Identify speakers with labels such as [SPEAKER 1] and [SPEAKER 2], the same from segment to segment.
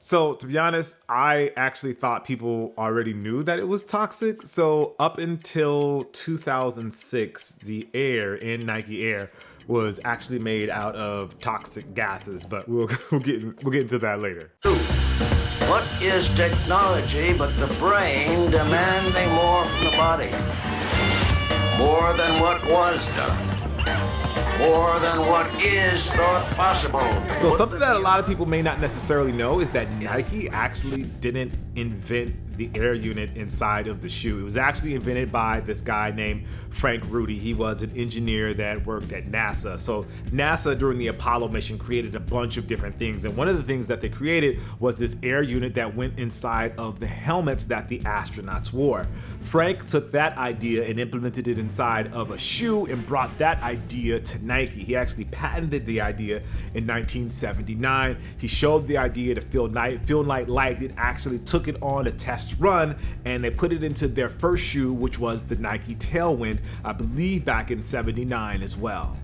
[SPEAKER 1] So to be honest, I actually thought people already knew that it was toxic. So up until 2006, the Air in Nike Air was actually made out of toxic gases, but we'll get into that later.
[SPEAKER 2] What is technology but the brain demanding more from the body? More than what was done. More than what is thought possible.
[SPEAKER 1] So something that a lot of people may not necessarily know is that Nike actually didn't invent the air unit inside of the shoe. It was actually invented by this guy named Frank Rudy. He was an engineer that worked at NASA. So NASA during the Apollo mission created a bunch of different things. And one of the things that they created was this air unit that went inside of the helmets that the astronauts wore. Frank took that idea and implemented it inside of a shoe and brought that idea to Nike. He actually patented the idea in 1979. He showed the idea to Phil Knight. Phil Knight liked it, actually took it on a test run, and they put it into their first shoe, which was the Nike Tailwind, I believe back in 79 as well.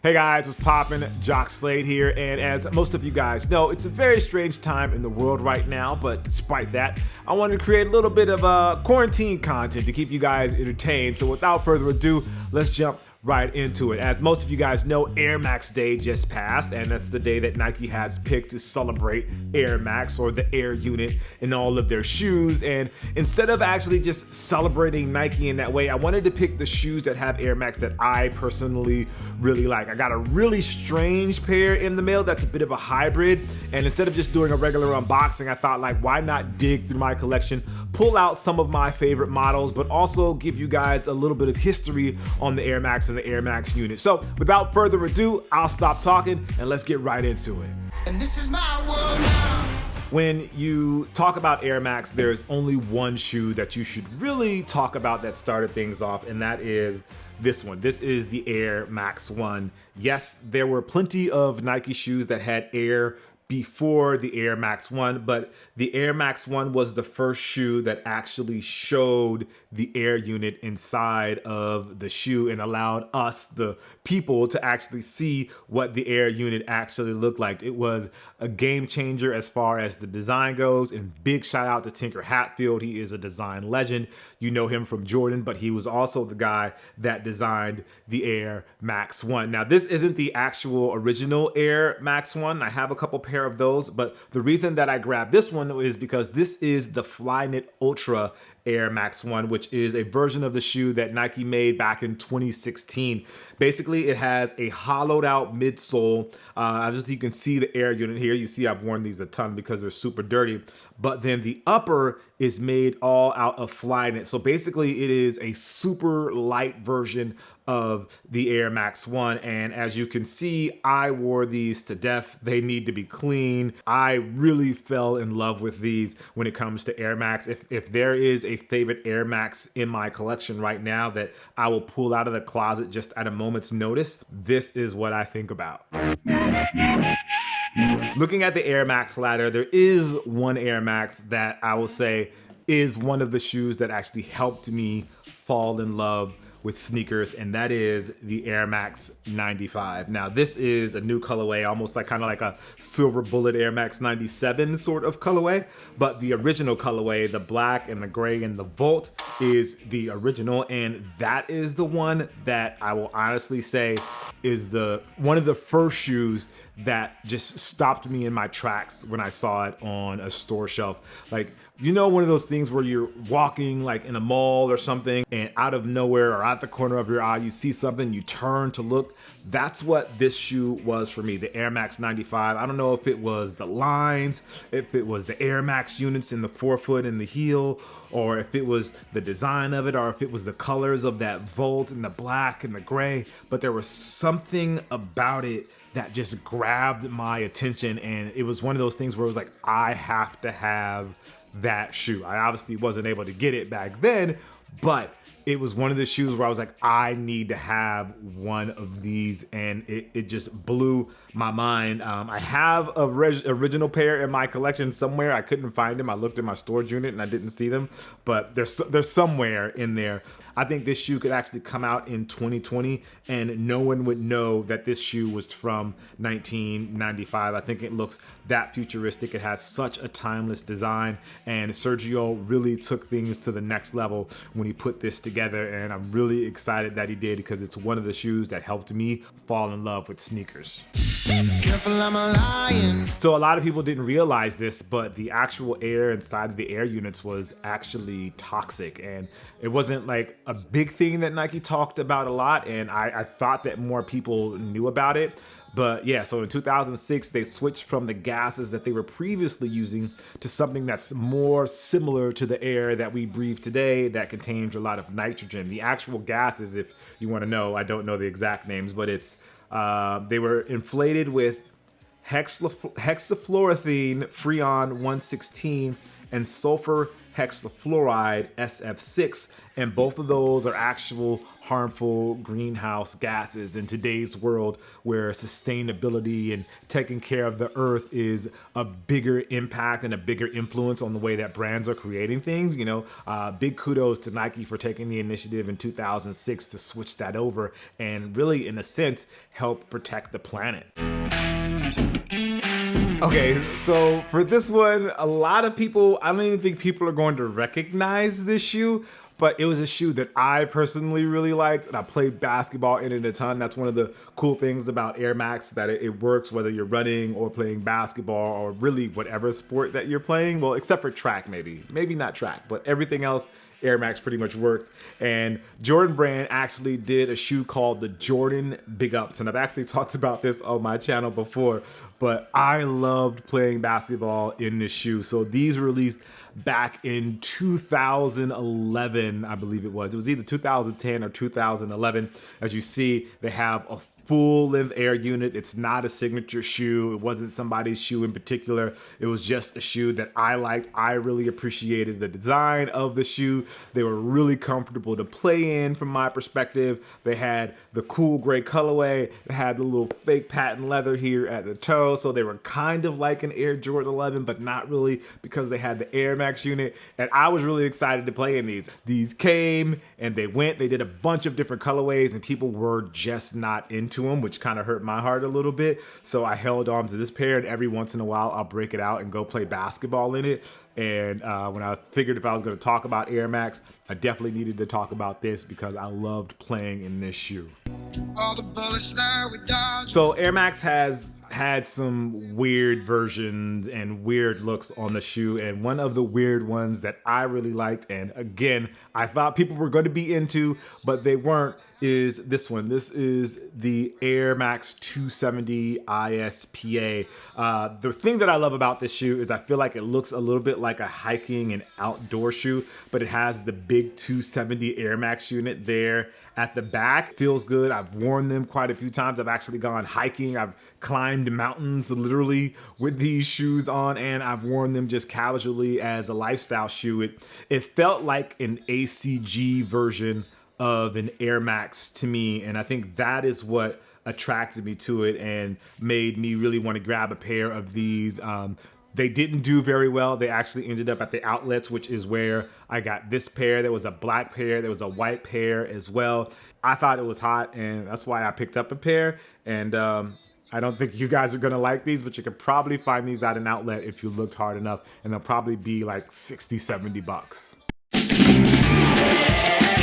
[SPEAKER 1] Hey guys, what's poppin'? Jacques Slade here, and as most of you guys know, it's a very strange time in the world right now, but despite that, I wanted to create a little bit of quarantine content to keep you guys entertained. So without further ado, let's jump right into it. As most of you guys know, Air Max Day just passed, and that's the day that Nike has picked to celebrate Air Max, or the Air unit, in all of their shoes. And instead of actually just celebrating Nike in that way, I wanted to pick the shoes that have Air Max that I personally really like. I got a really strange pair in the mail that's a bit of a hybrid, and instead of just doing a regular unboxing, I thought, like, why not dig through my collection, pull out some of my favorite models, but also give you guys a little bit of history on the Air Max and the Air Max unit. So without further ado, I'll stop talking and let's get right into it.
[SPEAKER 3] And this is my world now.
[SPEAKER 1] When you talk about Air Max, there's only one shoe that you should really talk about that started things off, and that is this one. This is the Air Max 1. Yes, there were plenty of Nike shoes that had Air before the Air Max 1, but the Air Max 1 was the first shoe that actually showed the Air unit inside of the shoe and allowed us, the people, to actually see what the Air unit actually looked like. It was a game changer as far as the design goes, and big shout out to Tinker Hatfield. He is a design legend. You know him from Jordan, but he was also the guy that designed the Air Max 1. Now, this isn't the actual original Air Max 1. I have a couple pair of those, but the reason that I grabbed this one is because this is the Flyknit Ultra Air Max 1, which is a version of the shoe that Nike made back in 2016. Basically, it has a hollowed out midsole. As you can see the Air unit here, you see I've worn these a ton because they're super dirty, but then the upper is made all out of Flyknit. So basically it is a super light version of the Air Max 1. And as you can see, I wore these to death. They need to be clean. I really fell in love with these when it comes to Air Max. If there is a favorite Air Max in my collection right now that I will pull out of the closet just at a moment's notice, this is what I think about. Looking at the Air Max ladder, there is one Air Max that I will say is one of the shoes that actually helped me fall in love with sneakers, and that is the Air Max 95. Now, this is a new colorway, almost like kind of like a silver bullet Air Max 97 sort of colorway, but the original colorway, the black and the gray and the Volt, is the original, and that is the one that I will honestly say is one of the first shoes that just stopped me in my tracks when I saw it on a store shelf. Like, you know, one of those things where you're walking like in a mall or something, and out of nowhere or out the corner of your eye, you see something, you turn to look. That's what this shoe was for me, the Air Max 95. I don't know if it was the lines, if it was the Air Max units in the forefoot and the heel, or if it was the design of it, or if it was the colors of that Volt and the black and the gray, but there was something about it that just grabbed my attention, and it was one of those things where it was like, I have to have that shoe. I obviously wasn't able to get it back then, but it was one of the shoes where I was like, I need to have one of these, and it just blew my mind. I have a original pair in my collection somewhere. I couldn't find them. I looked in my storage unit and I didn't see them, but they're somewhere in there. I think this shoe could actually come out in 2020 and no one would know that this shoe was from 1995. I think it looks that futuristic. It has such a timeless design, and Sergio really took things to the next level when he put this together, and I'm really excited that he did because it's one of the shoes that helped me fall in love with sneakers.
[SPEAKER 3] Careful, I'm a lion.
[SPEAKER 1] So a lot of people didn't realize this, but the actual air inside of the air units was actually toxic, and it wasn't like a big thing that Nike talked about a lot, and I thought that more people knew about it. But yeah, so in 2006, they switched from the gases that they were previously using to something that's more similar to the air that we breathe today that contains a lot of nitrogen. The actual gases, if you want to know, I don't know the exact names, but it's they were inflated with hexafluorethene, Freon 116, and sulfur hexafluoride, SF6, and both of those are actual harmful greenhouse gases in today's world where sustainability and taking care of the earth is a bigger impact and a bigger influence on the way that brands are creating things. You know, big kudos to Nike for taking the initiative in 2006 to switch that over and really, in a sense, help protect the planet. Okay, so for this one, a lot of people, I don't even think people are going to recognize this shoe, but it was a shoe that I personally really liked, and I played basketball in it a ton. That's one of the cool things about Air Max, that it works whether you're running or playing basketball or really whatever sport that you're playing. Well, except for track, maybe not track, but everything else, Air Max pretty much works. And Jordan Brand actually did a shoe called the Jordan Big Ups, and I've actually talked about this on my channel before, but I loved playing basketball in this shoe. So these were released back in 2011, I believe it was. It was either 2010 or 2011. As you see, they have a full-length air unit. It's not a signature shoe. It wasn't somebody's shoe in particular. It was just a shoe that I liked. I really appreciated the design of the shoe. They were really comfortable to play in from my perspective. They had the cool gray colorway. They had the little fake patent leather here at the toe. So they were kind of like an Air Jordan 11, but not really, because they had the Air Max unit. And I was really excited to play in these. These came and they went. They did a bunch of different colorways and people were just not into them, which kind of hurt my heart a little bit. So I held on to this pair, and every once in a while I'll break it out and go play basketball in it. And when I figured if I was going to talk about Air Max, I definitely needed to talk about this because I loved playing in this shoe.
[SPEAKER 3] All the bullets that we dodged.
[SPEAKER 1] So Air Max has had some weird versions and weird looks on the shoe, and one of the weird ones that I really liked, and again, I thought people were going to be into, but they weren't, is this one. This is the Air Max 270 ISPA. The thing that I love about this shoe is I feel like it looks a little bit like a hiking and outdoor shoe, but it has the big 270 Air Max unit there at the back. Feels good. I've worn them quite a few times. I've actually gone hiking. I've climbed mountains literally with these shoes on, and I've worn them just casually as a lifestyle shoe. It felt like an ACG version of an Air Max to me, and I think that is what attracted me to it and made me really want to grab a pair of these. They didn't do very well. They actually ended up at the outlets, which is where I got this pair. There was a black pair, there was a white pair as well. I thought it was hot, and that's why I picked up a pair. And I don't think you guys are gonna like these, but you could probably find these at an outlet if you looked hard enough, and they'll probably be like 60, 70 bucks.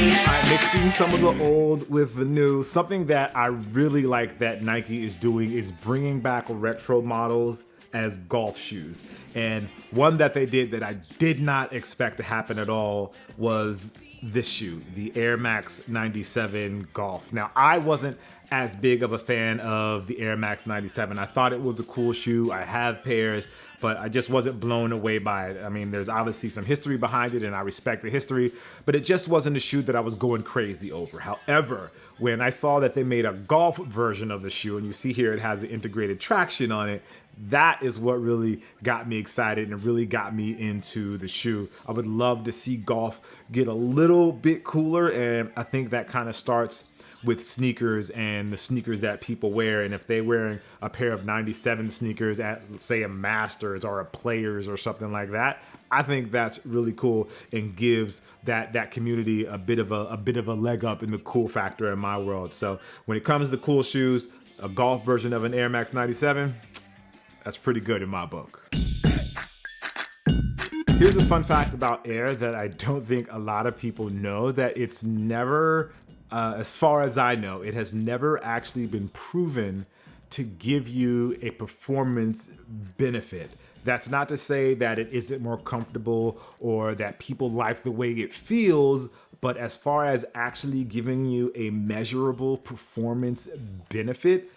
[SPEAKER 1] I'm mixing some of the old with the new. Something that I really like that Nike is doing is bringing back retro models as golf shoes. And one that they did that I did not expect to happen at all was this shoe, the Air Max 97 Golf. Now, I wasn't as big of a fan of the Air Max 97. I thought it was a cool shoe. I have pairs, but I just wasn't blown away by it. I mean, there's obviously some history behind it, and I respect the history, but it just wasn't a shoe that I was going crazy over. However, when I saw that they made a golf version of the shoe, and you see here it has the integrated traction on it, that is what really got me excited and really got me into the shoe. I would love to see golf get a little bit cooler, and I think that kind of starts with sneakers and the sneakers that people wear. And if they're wearing a pair of 97 sneakers at, say, a Masters or a Players or something like that, I think that's really cool and gives that community a bit of a leg up in the cool factor in my world. So when it comes to cool shoes, a golf version of an Air Max 97, that's pretty good in my book. Here's a fun fact about Air that I don't think a lot of people know, that it's never, as far as I know, it has never actually been proven to give you a performance benefit. That's not to say that it isn't more comfortable or that people like the way it feels, but as far as actually giving you a measurable performance benefit,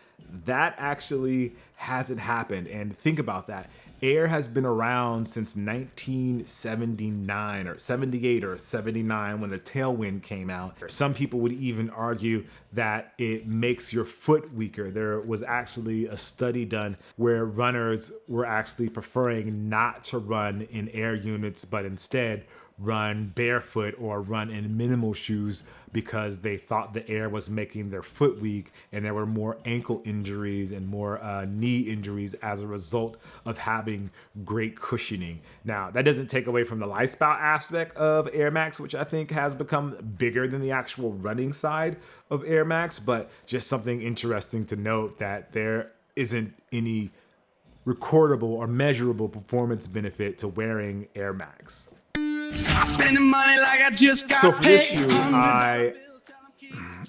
[SPEAKER 1] that actually hasn't happened. And think about that. Air has been around since 1979 or 78 or 79 when the Tailwind came out. Some people would even argue that it makes your foot weaker. There was actually a study done where runners were actually preferring not to run in Air units, but instead run barefoot or run in minimal shoes because they thought the Air was making their foot weak, and there were more ankle injuries and more knee injuries as a result of having great cushioning. Now, that doesn't take away from the lifestyle aspect of Air Max, which I think has become bigger than the actual running side of Air Max, but just something interesting to note that there isn't any recordable or measurable performance benefit to wearing Air Max.
[SPEAKER 4] I'm spending money like I just got
[SPEAKER 1] So for this
[SPEAKER 4] paid.
[SPEAKER 1] shoe,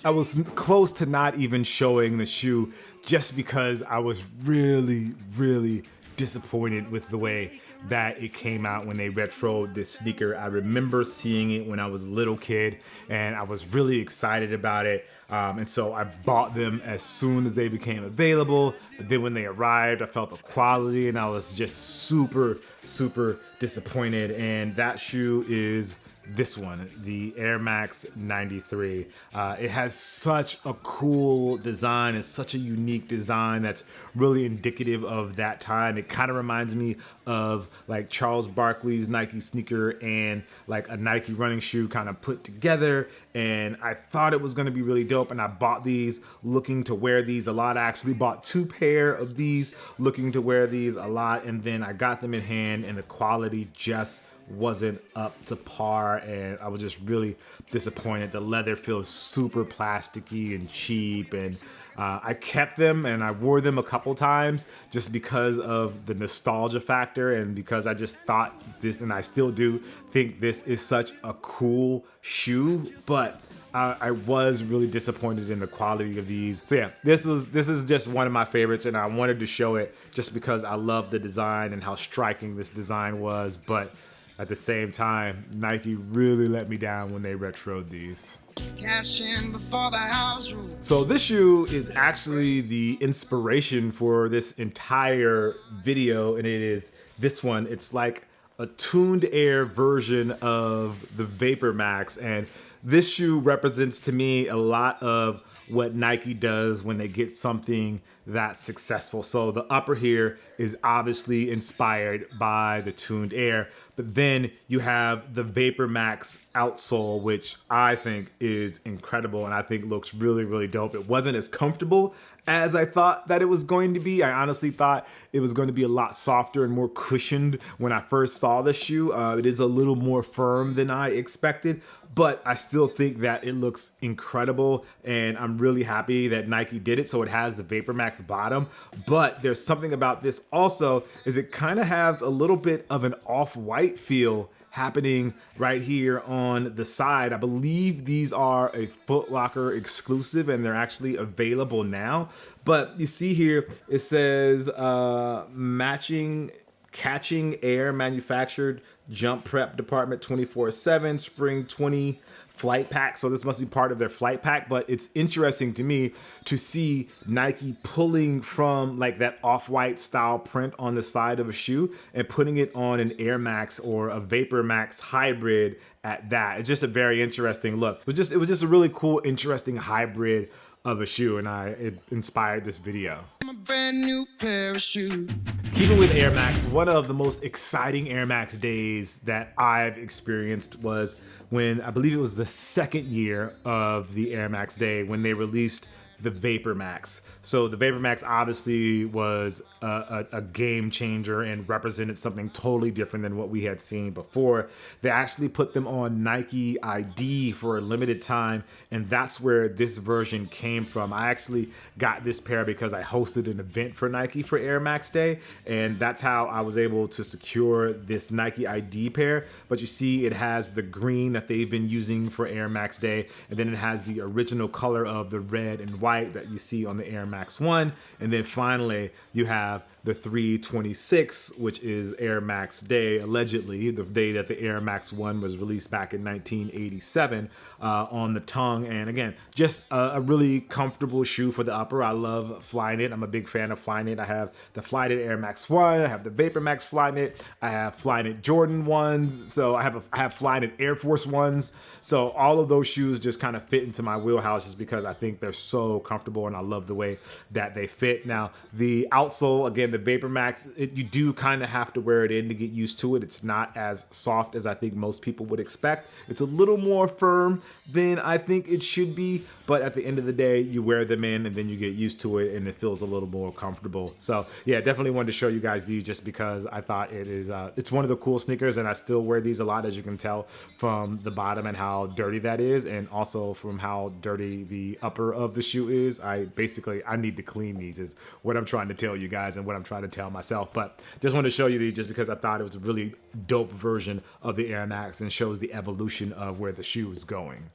[SPEAKER 1] I was close to not even showing the shoe just because I was really, really disappointed with the way that it came out when they retroed this sneaker. I remember seeing it when I was a little kid and I was really excited about it. And so I bought them as soon as they became available. But then when they arrived, I felt the quality and I was just super, super disappointed. And that shoe is this one, the Air Max 93. It has such a cool design. It's such a unique design that's really indicative of that time. It kind of reminds me of like Charles Barkley's Nike sneaker and like a Nike running shoe kind of put together. And I thought it was going to be really dope. And I bought these looking to wear these a lot. I actually bought 2 pair of these looking to wear these a lot. And then I got them in hand and the quality just wasn't up to par, and I was just really disappointed. The leather feels super plasticky and cheap, and I kept them and I wore them a couple times just because of the nostalgia factor and because I just thought this, and I still do think this is such a cool shoe, but I was really disappointed in the quality of these. So yeah, this is just one of my favorites, and I wanted to show it just because I love the design and how striking this design was, but at the same time, Nike really let me down when they retroed these.
[SPEAKER 3] Cash in before the house rules.
[SPEAKER 1] So this shoe is actually the inspiration for this entire video, and it is this one. It's like a tuned Air version of the Vapor Max, and this shoe represents to me a lot of what Nike does when they get something that's successful. So the upper here is obviously inspired by the tuned Air, but then you have the Vapor Max outsole, which I think is incredible and I think looks really, really dope. It wasn't as comfortable as I thought that it was going to be. I honestly thought it was going to be a lot softer and more cushioned when I first saw the shoe. It is a little more firm than I expected, but I still think that it looks incredible, and I'm really happy that Nike did it. So it has the Vapor Max bottom, but there's something about this also is it kind of has a little bit of an off-white feel happening right here on the side. I believe these are a Foot Locker exclusive and they're actually available now. But you see here, it says catching Air manufactured jump prep department 24/7 spring 20 flight pack. So this must be part of their flight pack, but it's interesting to me to see Nike pulling from like that off-white style print on the side of a shoe and putting it on an Air Max or a Vapor Max hybrid at that. It's just a very interesting look. It was just a really cool, interesting hybrid of a shoe, and it inspired this video.
[SPEAKER 3] I'm a brand new pair of shoes.
[SPEAKER 1] Keeping with Air Max, one of the most exciting Air Max days that I've experienced was when, I believe it was the second year of the Air Max day, when they released the Vapor Max. So the Vapor Max obviously was a game changer and represented something totally different than what we had seen before. They actually put them on Nike ID for a limited time, and that's where this version came from. I actually got this pair because I hosted an event for Nike for Air Max Day, and that's how I was able to secure this Nike ID pair. But you see, it has the green that they've been using for Air Max Day, and then it has the original color of the red and white that you see on the Air Max 1, and then finally you have the 326, which is Air Max Day, allegedly the day that the Air Max 1 was released back in 1987, on the tongue. And again, just a really comfortable shoe for the upper. I love Flyknit. I'm a big fan of Flyknit. I have the Flyknit Air Max 1, I have the Vapor Max Flyknit, I have Flyknit Jordan 1s, so I have Flyknit Air Force 1s. So all of those shoes just kind of fit into my wheelhouse just because I think they're so comfortable and I love the way that they fit. Now, the outsole, again, the Vapor Max, you do kind of have to wear it in to get used to it. It's not as soft as I think most people would expect. It's a little more firm than I think it should be, but at the end of the day, you wear them in and then you get used to it and it feels a little more comfortable. So yeah, definitely wanted to show you guys these just because I thought it is, it's one of the cool sneakers, and I still wear these a lot, as you can tell from the bottom and how dirty that is, and also from how dirty the upper of the shoe is. I need to clean these is what I'm trying to tell you guys and what I'm trying to tell myself. But just wanted to show you these just because I thought it was a really dope version of the Air Max and shows the evolution of where the shoe is going.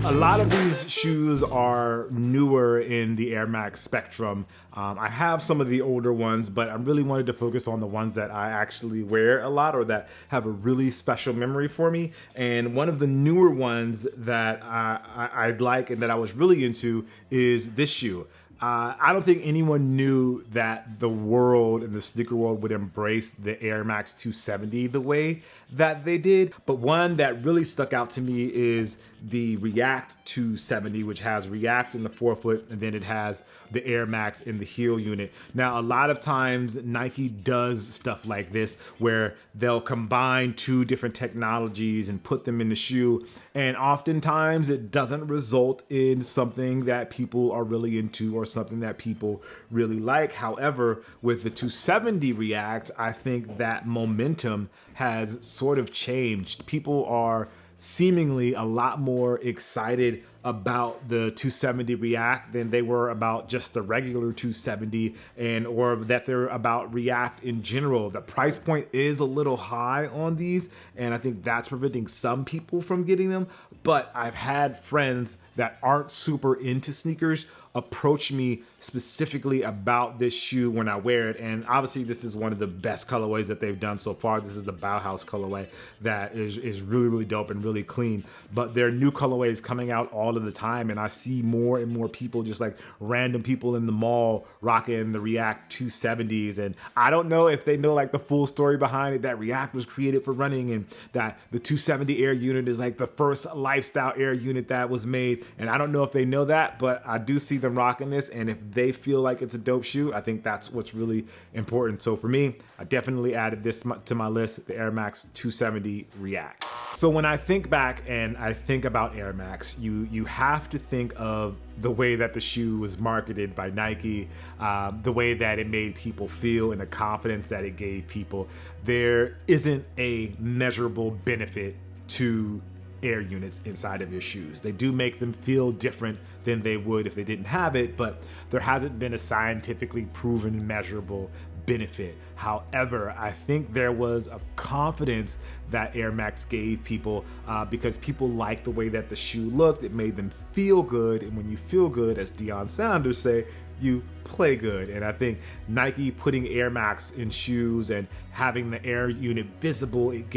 [SPEAKER 1] A lot of these shoes are newer in the Air Max spectrum. I have some of the older ones, but I really wanted to focus on the ones that I actually wear a lot or that have a really special memory for me. And one of the newer ones that I like and that I was really into is this shoe. I don't think anyone knew that the world and the sneaker world would embrace the Air Max 270 the way that they did. But one that really stuck out to me is the React 270, which has React in the forefoot, and then it has the Air Max in the heel unit. Now, a lot of times Nike does stuff like this where they'll combine two different technologies and put them in the shoe. And oftentimes it doesn't result in something that people are really into or something that people really like. However, with the 270 React, I think that momentum has sort of changed. People are seemingly a lot more excited about the 270 React than they were about just the regular 270, and or that they're about React in general. The price point is a little high on these, and I think that's preventing some people from getting them. But I've had friends that aren't super into sneakers approach me specifically about this shoe when I wear it. And obviously this is one of the best colorways that they've done so far. This is the Bauhaus colorway that is really, really dope and really clean. But there are new colorways coming out all of the time, and I see more and more people, just like random people in the mall, rocking the React 270s. And I don't know if they know like the full story behind it, that React was created for running and that the 270 Air unit is like the first lifestyle Air unit that was made. And I don't know if they know that, but I do see them rocking this, and if they feel like it's a dope shoe, I think that's what's really important. So for me, I definitely added this to my list, the Air Max 270 React. So when I think back and I think about Air Max, you have to think of the way that the shoe was marketed by Nike, the way that it made people feel, and the confidence that it gave people. There isn't a measurable benefit to Air units inside of your shoes. They do make them feel different than they would if they didn't have it, but there hasn't been a scientifically proven measurable benefit. However, I think there was a confidence that Air Max gave people because people liked the way that the shoe looked. It made them feel good, and when you feel good, as Deion Sanders say, you play good. And I think Nike putting Air Max in shoes and having the Air unit visible, it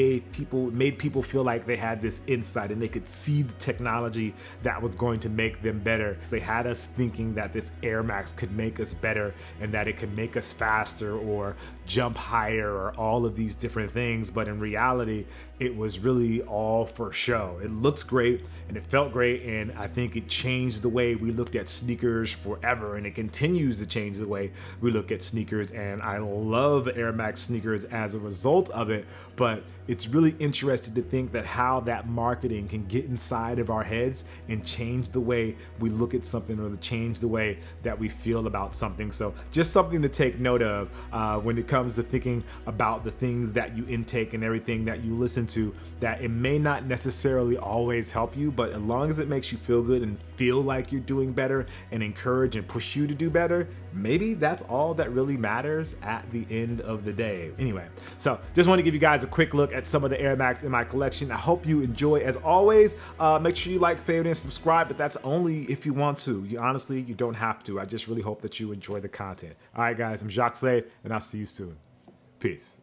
[SPEAKER 1] made people feel like they had this insight and they could see the technology that was going to make them better. So they had us thinking that this Air Max could make us better and that it could make us faster or jump higher or all of these different things. But in reality, it was really all for show. It looks great and it felt great, and I think it changed the way we looked at sneakers forever, and it continues continues to change the way we look at sneakers, and I love Air Max sneakers as a result of it. But it's really interesting to think that how that marketing can get inside of our heads and change the way we look at something, or to change the way that we feel about something. So just something to take note of when it comes to thinking about the things that you intake and everything that you listen to, that it may not necessarily always help you, but as long as it makes you feel good and feel like you're doing better and encourage and push you to do better, maybe that's all that really matters at the end of the day. Anyway, so just want to give you guys a quick look at some of the Air Max in my collection. I hope you enjoy. As always, make sure you like, favorite, and subscribe, but that's only if you want to. Honestly, you don't have to. I just really hope that you enjoy the content. All right, guys, I'm Jacques Slade, and I'll see you soon. Peace.